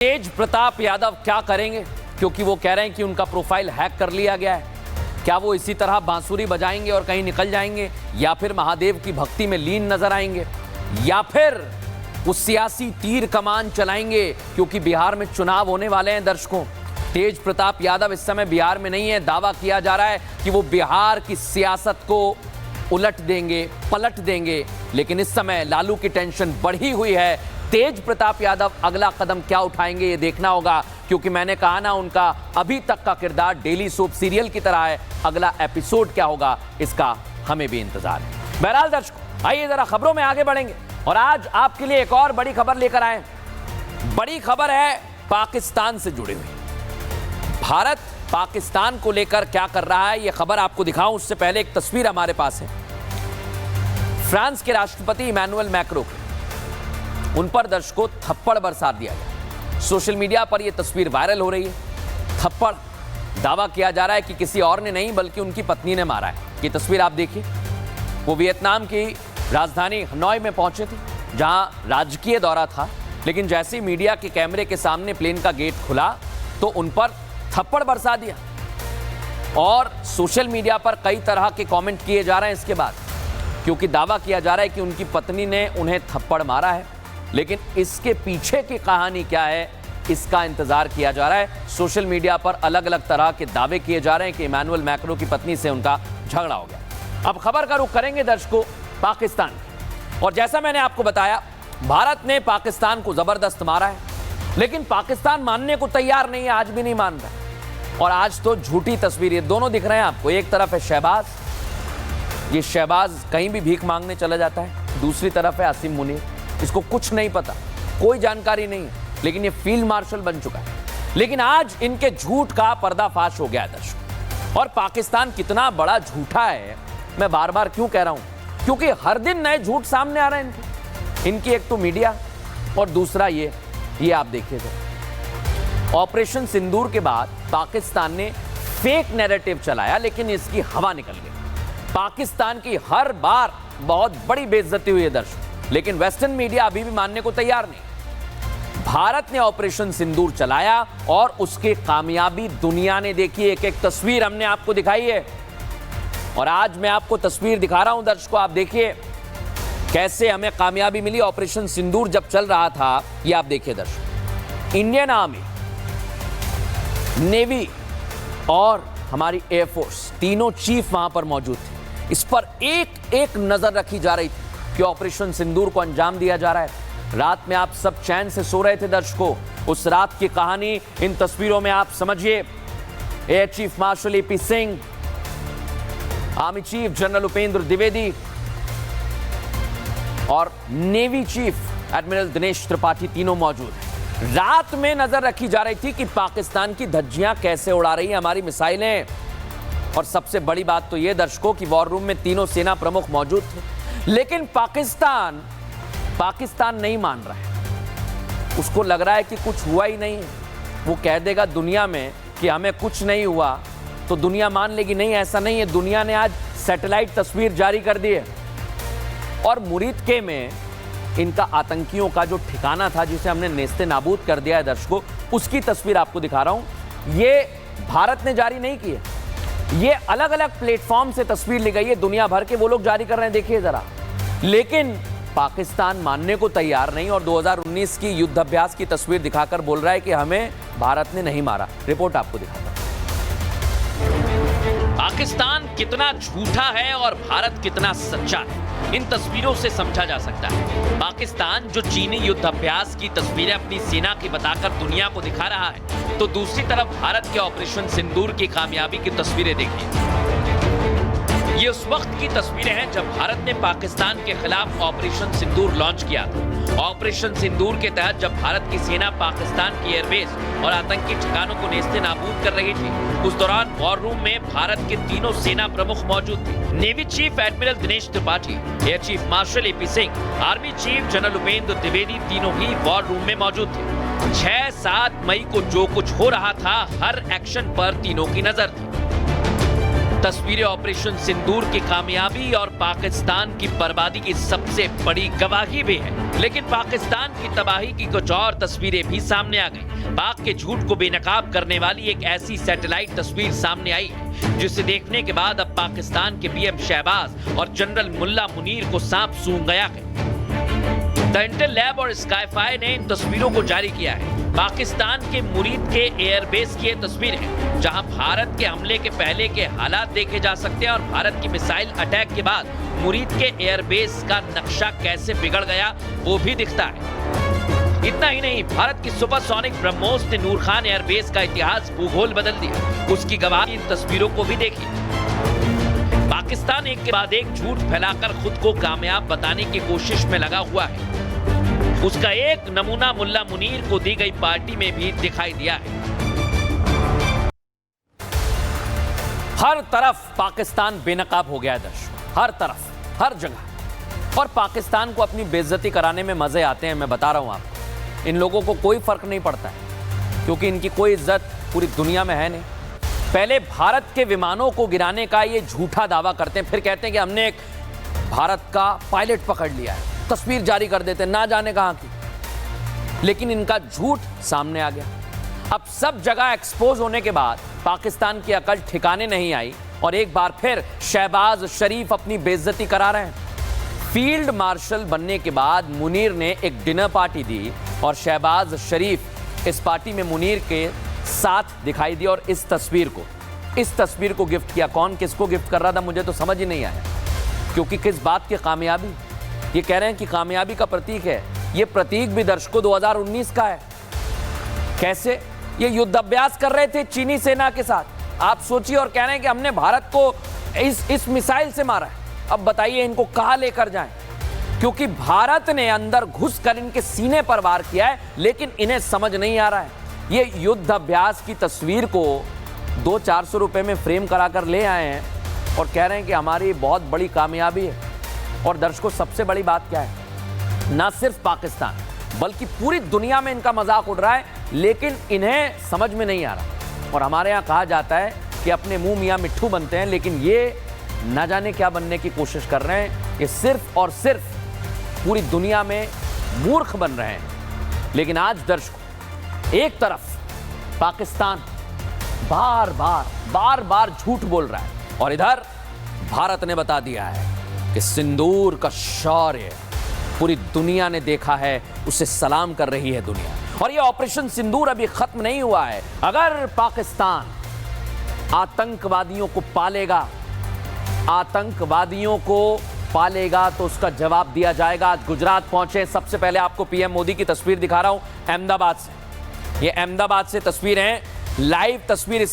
तेज प्रताप यादव क्या करेंगे, क्योंकि वो कह रहे हैं कि उनका प्रोफाइल हैक कर लिया गया है। क्या वो इसी तरह बांसुरी बजाएंगे और कहीं निकल जाएंगे, या फिर महादेव की भक्ति में लीन नजर आएंगे, या फिर वो सियासी तीर कमान चलाएंगे, क्योंकि बिहार में चुनाव होने वाले हैं। दर्शकों, तेज प्रताप यादव इस समय बिहार में नहीं है। दावा किया जा रहा है कि वो बिहार की सियासत को उलट देंगे, पलट देंगे, लेकिन इस समय लालू की टेंशन बढ़ी हुई है। तेज प्रताप यादव अगला कदम क्या उठाएंगे ये देखना होगा, क्योंकि मैंने कहा ना, उनका अभी तक का किरदार डेली सोप सीरियल की तरह है। अगला एपिसोड क्या होगा इसका हमें भी इंतजार है। बहरहाल दर्शकों, आइए जरा खबरों में आगे बढ़ेंगे और आज आपके लिए एक और बड़ी खबर लेकर आए। बड़ी खबर है पाकिस्तान से जुड़ी हुई। भारत पाकिस्तान को लेकर क्या कर रहा है ये खबर आपको दिखाऊं, उससे पहले एक तस्वीर हमारे पास है। फ्रांस के राष्ट्रपति इमैनुअल मैक्रों, उन पर दर्शकों थप्पड़ बरसा दिया गया। सोशल मीडिया पर यह तस्वीर वायरल हो रही है। थप्पड़, दावा किया जा रहा है कि किसी और ने नहीं बल्कि उनकी पत्नी ने मारा है। ये तस्वीर आप देखिए। वो वियतनाम की राजधानी हनोई में पहुंचे थे, जहां राजकीय दौरा था, लेकिन जैसे ही मीडिया के कैमरे के सामने प्लेन का गेट खुला तो उन पर थप्पड़ बरसा दिया और सोशल मीडिया पर कई तरह के कमेंट किए जा रहे हैं इसके बाद, क्योंकि दावा किया जा रहा है कि उनकी पत्नी ने उन्हें थप्पड़ मारा है। लेकिन इसके पीछे की कहानी क्या है, इसका इंतजार किया जा रहा है। सोशल मीडिया पर अलग अलग तरह के दावे किए जा रहे हैं कि इमैनुअल मैक्रों की पत्नी से उनका झगड़ा हो गया। अब खबर का रुख करेंगे दर्शकों पाकिस्तान की। और जैसा मैंने आपको बताया, भारत ने पाकिस्तान को जबरदस्त मारा है, लेकिन पाकिस्तान मानने को तैयार नहीं है, आज भी नहीं मान रहा। और आज तो झूठी तस्वीर, ये दोनों दिख रहे हैं आपको। एक तरफ है शहबाज, ये शहबाज कहीं भी भीख मांगने चला जाता है। दूसरी तरफ है आसिम मुनीर, इसको कुछ नहीं पता, कोई जानकारी नहीं है, लेकिन ये फील्ड मार्शल बन चुका है। लेकिन आज इनके झूठ का पर्दाफाश हो गया है दर्शकों। और पाकिस्तान कितना बड़ा झूठा है, मैं बार बार क्यों कह रहा हूं, क्योंकि हर दिन नए झूठ सामने आ रहे हैं इनकी। एक तो मीडिया और दूसरा ये आप देखिएगा। ऑपरेशन सिंदूर के बाद पाकिस्तान ने फेक नैरेटिव चलाया, लेकिन इसकी हवा निकल गई। पाकिस्तान की हर बार बहुत बड़ी बेइज्जती हुई है दर्शकों, लेकिन वेस्टर्न मीडिया अभी भी मानने को तैयार नहीं। भारत ने ऑपरेशन सिंदूर चलाया और उसकी कामयाबी दुनिया ने देखी। एक एक तस्वीर हमने आपको दिखाई है और आज मैं आपको तस्वीर दिखा रहा हूं दर्शकों। आप देखिए कैसे हमें कामयाबी मिली। ऑपरेशन सिंदूर जब चल रहा था, ये आप देखिए दर्शकों, इंडियन आर्मी, नेवी और हमारी एयरफोर्स, तीनों चीफ वहां पर मौजूद थे। इस पर एक एक नजर रखी जा रही थी कि ऑपरेशन सिंदूर को अंजाम दिया जा रहा है। रात में आप सब चैन से सो रहे थे दर्शकों। उस रात की कहानी इन तस्वीरों में आप समझिए। Air chief marshal AP Singh, army chief general Upendra Dwivedi और navy chief admiral Dinesh Tripathi तीनों मौजूद हैं। रात में नजर रखी जा रही थी कि पाकिस्तान की धज्जियां कैसे उड़ा रही हैं हमारी मिसाइलें। और सबसे बड़ी बात तो यह दर्शकों की वॉर रूम में तीनों सेना प्रमुख मौजूद थे, लेकिन पाकिस्तान नहीं मान रहा है। उसको लग रहा है कि कुछ हुआ ही नहीं है। वो कह देगा दुनिया में कि हमें कुछ नहीं हुआ तो दुनिया मान लेगी। नहीं, ऐसा नहीं है। दुनिया ने आज सैटेलाइट तस्वीर जारी कर दी है और मुरीद के में इनका आतंकियों का जो ठिकाना था, जिसे हमने नेस्ते नाबूद कर दिया है दर्शकों, उसकी तस्वीर आपको दिखा रहा हूं। ये भारत ने जारी नहीं की है, ये अलग अलग प्लेटफॉर्म से तस्वीर ली गई है, दुनिया भर के वो लोग जारी कर रहे हैं, देखिए जरा। लेकिन पाकिस्तान मानने को तैयार नहीं और 2019 की युद्ध अभ्यास की तस्वीर दिखाकर बोल रहा है कि हमें भारत ने नहीं मारा। रिपोर्ट आपको दिखाता हूं। पाकिस्तान कितना झूठा है और भारत कितना सच्चा है, इन तस्वीरों से समझा जा सकता है। पाकिस्तान जो चीनी युद्ध अभ्यास की तस्वीरें अपनी सेना की बताकर दुनिया को दिखा रहा है, तो दूसरी तरफ भारत के ऑपरेशन सिंदूर की कामयाबी की तस्वीरें देखिए। ये उस वक्त की तस्वीरें हैं जब भारत ने पाकिस्तान के खिलाफ ऑपरेशन सिंदूर लॉन्च किया था। ऑपरेशन सिंदूर के तहत जब भारत की सेना पाकिस्तान की एयरबेस और आतंकी ठिकानों को नेस्ते नाबूद कर रही थी, उस दौरान वॉर रूम में भारत के तीनों सेना प्रमुख मौजूद थे। Navy chief admiral Dinesh Tripathi, air chief marshal AP Singh, army chief general Upendra Dwivedi तीनों ही वॉर रूम में मौजूद थे। 6-7 मई को जो कुछ हो रहा था, हर एक्शन पर तीनों की नजर थी। तस्वीरें ऑपरेशन सिंदूर की कामयाबी और पाकिस्तान की बर्बादी की सबसे बड़ी गवाही भी है। लेकिन पाकिस्तान की तबाही की कुछ और तस्वीरें भी सामने आ गई। पाक के झूठ को बेनकाब करने वाली एक ऐसी सैटेलाइट तस्वीर सामने आई है जिसे देखने के बाद अब पाकिस्तान के पीएम शहबाज और जनरल मुल्ला मुनीर को सांप सूंघ गया है। द इंटेल लैब और स्काईफाई ने इन तस्वीरों को जारी किया है। पाकिस्तान के मुरीद के एयरबेस की ये तस्वीर है जहां भारत के हमले के पहले के हालात देखे जा सकते हैं और भारत की मिसाइल अटैक के बाद मुरीद के एयरबेस का नक्शा कैसे बिगड़ गया वो भी दिखता है। इतना ही नहीं, भारत की सुपरसोनिक ब्रह्मोस ने नूर खान एयरबेस का इतिहास भूगोल बदल दिया। उसकी गवाही इन तस्वीरों को भी देखिए। पाकिस्तान एक के बाद एक झूठ फैलाकर खुद को कामयाब बताने की कोशिश में लगा हुआ है। उसका एक नमूना मुल्ला मुनीर को दी गई पार्टी में भी दिखाई दिया है। हर तरफ पाकिस्तान बेनकाब हो गया है दर्शक, हर तरफ, हर जगह। और पाकिस्तान को अपनी बेइज्जती कराने में मजे आते हैं। मैं बता रहा हूं आपको, इन लोगों को कोई फर्क नहीं पड़ता है क्योंकि इनकी कोई इज्जत पूरी दुनिया में है नहीं। पहले भारत के विमानों को गिराने का ये झूठा दावा करते हैं, फिर कहते हैं कि हमने एक भारत का पायलट पकड़ लिया है, तस्वीर जारी कर देते हैं, ना जाने कहां की। लेकिन इनका झूठ सामने आ गया। अब सब जगह एक्सपोज होने के बाद पाकिस्तान की अकल ठिकाने नहीं आई और एक बार फिर शहबाज शरीफ अपनी बेइज्जती करा रहे हैं। फील्ड मार्शल बनने के बाद मुनीर ने एक डिनर पार्टी दी और शहबाज शरीफ इस पार्टी में मुनीर के साथ दिखाई दिया और इस तस्वीर को गिफ्ट किया। कौन किसको गिफ्ट कर रहा था मुझे तो समझ ही नहीं आया, क्योंकि किस बात की कामयाबी? ये कह रहे हैं कि कामयाबी का प्रतीक है। ये प्रतीक भी दर्शकों 2019 का है। कैसे? ये युद्धाभ्यास कर रहे थे चीनी सेना के साथ, आप सोचिए, और कह रहे हैं कि हमने भारत को इस मिसाइल से मारा है। अब बताइए इनको कहां लेकर जाएं? क्योंकि भारत ने अंदर घुसकर इनके सीने पर वार किया है, लेकिन इन्हें समझ नहीं आ रहा है। ये युद्धाभ्यास की तस्वीर को 200-400 रुपए में फ्रेम कराकर ले आए हैं और कह रहे हैं कि हमारी बहुत बड़ी कामयाबी है। और दर्शकों, सबसे बड़ी बात क्या है? ना सिर्फ पाकिस्तान बल्कि पूरी दुनिया में इनका मजाक उड़ रहा है, लेकिन इन्हें समझ में नहीं आ रहा। और हमारे यहाँ कहा जाता है कि अपने मुंह मियाँ मिट्ठू बनते हैं, लेकिन ये ना जाने क्या बनने की कोशिश कर रहे हैं। ये सिर्फ और सिर्फ पूरी दुनिया में मूर्ख बन रहे हैं। लेकिन आज दर्शकों, एक तरफ पाकिस्तान बार बार झूठ बोल रहा है और इधर भारत ने बता दिया है कि सिंदूर का शौर्य पूरी दुनिया ने देखा है, उसे सलाम कर रही है दुनिया। और ये ऑपरेशन सिंदूर अभी खत्म नहीं हुआ है। अगर पाकिस्तान आतंकवादियों को पालेगा तो उसका जवाब दिया जाएगा। आज गुजरात पहुंचे, सबसे पहले आपको पीएम मोदी की तस्वीर दिखा रहा हूं अहमदाबाद से। ये अहमदाबाद से तस्वीर है, लाइव तस्वीर